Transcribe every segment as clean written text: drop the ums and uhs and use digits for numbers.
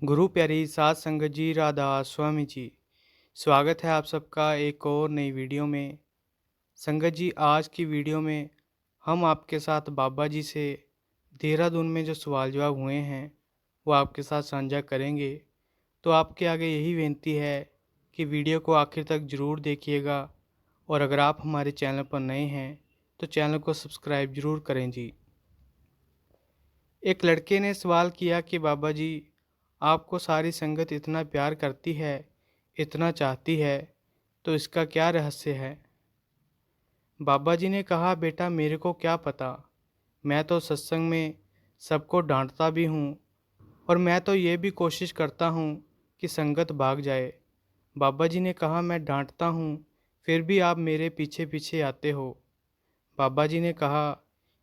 गुरु प्यारी साध संगत जी, राधा स्वामी जी। स्वागत है आप सबका एक और नई वीडियो में। संगत जी, आज की वीडियो में हम आपके साथ बाबा जी से देहरादून में जो सवाल जवाब हुए हैं वो आपके साथ साझा करेंगे। तो आपके आगे यही विनती है कि वीडियो को आखिर तक ज़रूर देखिएगा, और अगर आप हमारे चैनल पर नए हैं तो चैनल को सब्सक्राइब ज़रूर करें जी। एक लड़के ने सवाल किया कि बाबा जी, आपको सारी संगत इतना प्यार करती है, इतना चाहती है, तो इसका क्या रहस्य है? बाबा जी ने कहा, बेटा मेरे को क्या पता। मैं तो सत्संग में सबको डांटता भी हूँ, और मैं तो ये भी कोशिश करता हूँ कि संगत भाग जाए। बाबा जी ने कहा, मैं डांटता हूँ, फिर भी आप मेरे पीछे पीछे आते हो। बाबा जी ने कहा,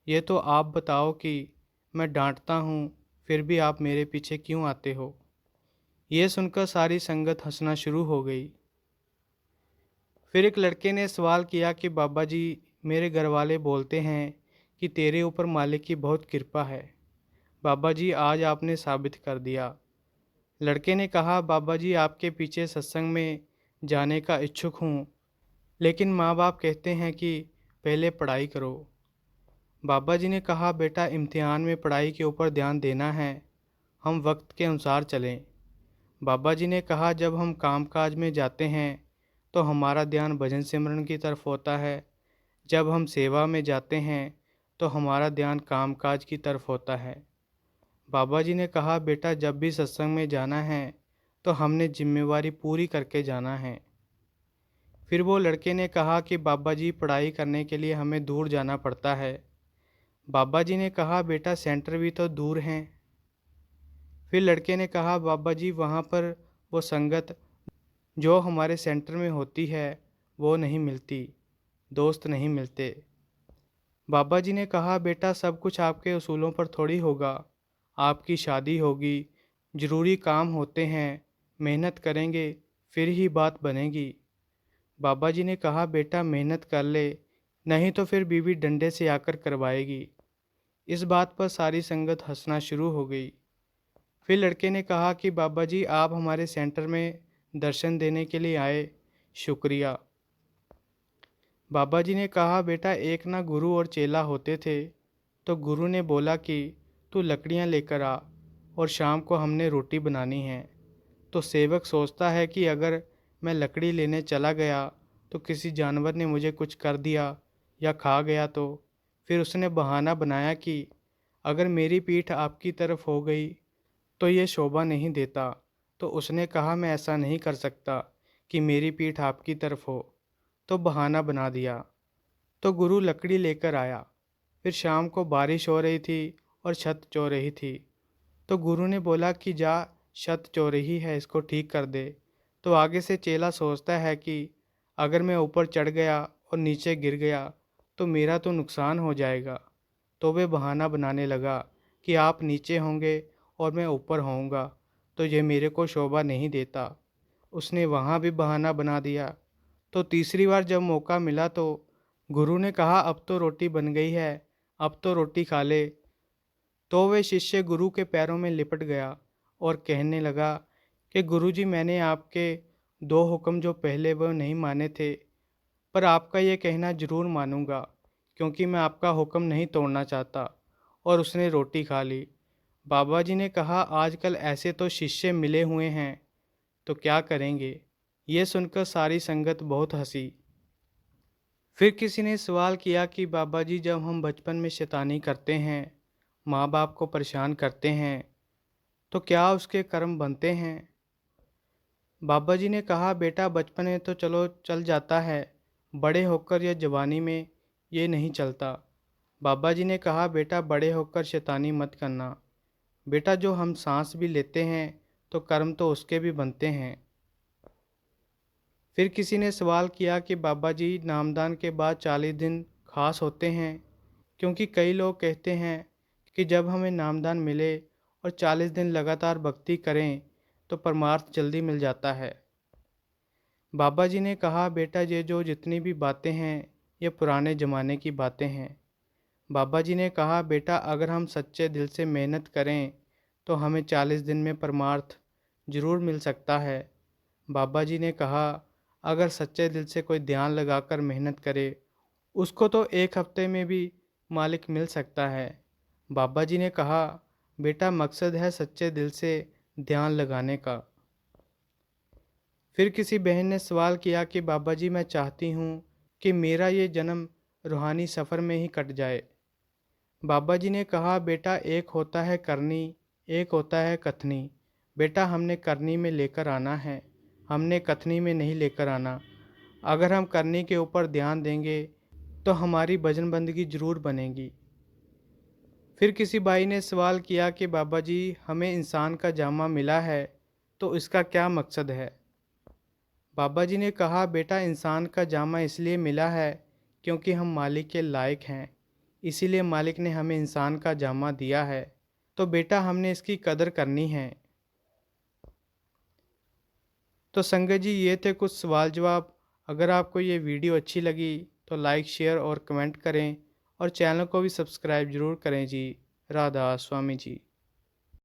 ये तो आप बताओ कि मैं डांटता हूँ, फिर भी आप मेरे पीछे क्यों आते हो? ये सुनकर सारी संगत हंसना शुरू हो गई। फिर एक लड़के ने सवाल किया कि बाबा जी, मेरे घर वाले बोलते हैं कि तेरे ऊपर मालिक की बहुत कृपा है। बाबा जी, आज आपने साबित कर दिया। लड़के ने कहा, बाबा जी आपके पीछे सत्संग में जाने का इच्छुक हूँ, लेकिन माँ बाप कहते हैं कि पहले पढ़ाई करो। बाबा जी ने कहा, बेटा इम्तिहान में पढ़ाई के ऊपर ध्यान देना है, हम वक्त के अनुसार चलें। बाबा जी ने कहा, जब हम कामकाज में जाते हैं तो हमारा ध्यान भजन सिमरन की तरफ होता है, जब हम सेवा में जाते हैं तो हमारा ध्यान कामकाज की तरफ होता है। बाबा जी ने कहा, बेटा जब भी सत्संग में जाना है तो हमने जिम्मेवारी पूरी करके जाना है। फिर वो लड़के ने कहा कि बाबा जी, पढ़ाई करने के लिए हमें दूर जाना पड़ता है। बाबा जी ने कहा, बेटा सेंटर भी तो दूर हैं। फिर लड़के ने कहा, बाबा जी वहाँ पर वो संगत जो हमारे सेंटर में होती है वो नहीं मिलती, दोस्त नहीं मिलते। बाबा जी ने कहा, बेटा सब कुछ आपके उसूलों पर थोड़ी होगा। आपकी शादी होगी, ज़रूरी काम होते हैं, मेहनत करेंगे फिर ही बात बनेगी। बाबा जी ने कहा, बेटा मेहनत कर ले, नहीं तो फिर बीवी डंडे से आकर करवाएगी। इस बात पर सारी संगत हंसना शुरू हो गई। फिर लड़के ने कहा कि बाबा जी आप हमारे सेंटर में दर्शन देने के लिए आए, शुक्रिया। बाबा जी ने कहा, बेटा एक ना गुरु और चेला होते थे, तो गुरु ने बोला कि तू लकड़ियाँ लेकर आ, और शाम को हमने रोटी बनानी है। तो सेवक सोचता है कि अगर मैं लकड़ी लेने चला गया तो किसी जानवर ने मुझे कुछ कर दिया या खा गया, तो फिर उसने बहाना बनाया कि अगर मेरी पीठ आपकी तरफ हो गई तो ये शोभा नहीं देता। तो उसने कहा, मैं ऐसा नहीं कर सकता कि मेरी पीठ आपकी तरफ हो, तो बहाना बना दिया। तो गुरु लकड़ी लेकर आया। फिर शाम को बारिश हो रही थी और छत चो रही थी। तो गुरु ने बोला कि जा, छत चो रही है, इसको ठीक कर दे। तो आगे से चेला सोचता है कि अगर मैं ऊपर चढ़ गया और नीचे गिर गया तो मेरा तो नुकसान हो जाएगा। तो वे बहाना बनाने लगा कि आप नीचे होंगे और मैं ऊपर होऊंगा, तो ये मेरे को शोभा नहीं देता। उसने वहाँ भी बहाना बना दिया। तो तीसरी बार जब मौका मिला तो गुरु ने कहा, अब तो रोटी बन गई है, अब तो रोटी खा ले। तो वे शिष्य गुरु के पैरों में लिपट गया और कहने लगा कि गुरुजी, मैंने आपके दो हुक्म जो पहले वो नहीं माने थे, पर आपका ये कहना जरूर मानूंगा, क्योंकि मैं आपका हुक्म नहीं तोड़ना चाहता। और उसने रोटी खा ली। बाबा जी ने कहा, आजकल ऐसे तो शिष्य मिले हुए हैं, तो क्या करेंगे? ये सुनकर सारी संगत बहुत हंसी। फिर किसी ने सवाल किया कि बाबा जी, जब हम बचपन में शैतानी करते हैं, माँ बाप को परेशान करते हैं, तो क्या उसके कर्म बनते हैं? बाबा जी ने कहा, बेटा बचपन में तो चलो चल जाता है, बड़े होकर या जवानी में ये नहीं चलता। बाबा जी ने कहा, बेटा बड़े होकर शैतानी मत करना। बेटा जो हम सांस भी लेते हैं तो कर्म तो उसके भी बनते हैं। फिर किसी ने सवाल किया कि बाबा जी, नामदान के बाद 40 दिन खास होते हैं, क्योंकि कई लोग कहते हैं कि जब हमें नामदान मिले और 40 दिन लगातार भक्ति करें तो परमार्थ जल्दी मिल जाता है। बाबा जी ने कहा, बेटा ये जो जितनी भी बातें हैं ये पुराने ज़माने की बातें हैं। बाबा जी ने कहा, बेटा अगर हम सच्चे दिल से मेहनत करें तो हमें 40 दिन में परमार्थ ज़रूर मिल सकता है। बाबा जी ने कहा, अगर सच्चे दिल से कोई ध्यान लगाकर मेहनत करे, उसको तो एक हफ्ते में भी मालिक मिल सकता है। बाबा जी ने कहा, बेटा मकसद है सच्चे दिल से ध्यान लगाने का। फिर किसी बहन ने सवाल किया कि बाबा जी मैं चाहती हूँ कि मेरा ये जन्म रूहानी सफ़र में ही कट जाए। बाबा जी ने कहा, बेटा एक होता है करनी, एक होता है कथनी। बेटा हमने करनी में लेकर आना है, हमने कथनी में नहीं लेकर आना। अगर हम करनी के ऊपर ध्यान देंगे तो हमारी भजन बंदगी ज़रूर बनेगी। फिर किसी भाई ने सवाल किया कि बाबा जी हमें इंसान का जामा मिला है तो इसका क्या मकसद है। बाबा जी ने कहा, बेटा इंसान का जामा इसलिए मिला है क्योंकि हम मालिक के लायक हैं, इसीलिए मालिक ने हमें इंसान का जामा दिया है। तो बेटा हमने इसकी कदर करनी है। तो संगत जी ये थे कुछ सवाल जवाब। अगर आपको ये वीडियो अच्छी लगी तो लाइक शेयर और कमेंट करें और चैनल को भी सब्सक्राइब ज़रूर करें जी। राधा स्वामी जी।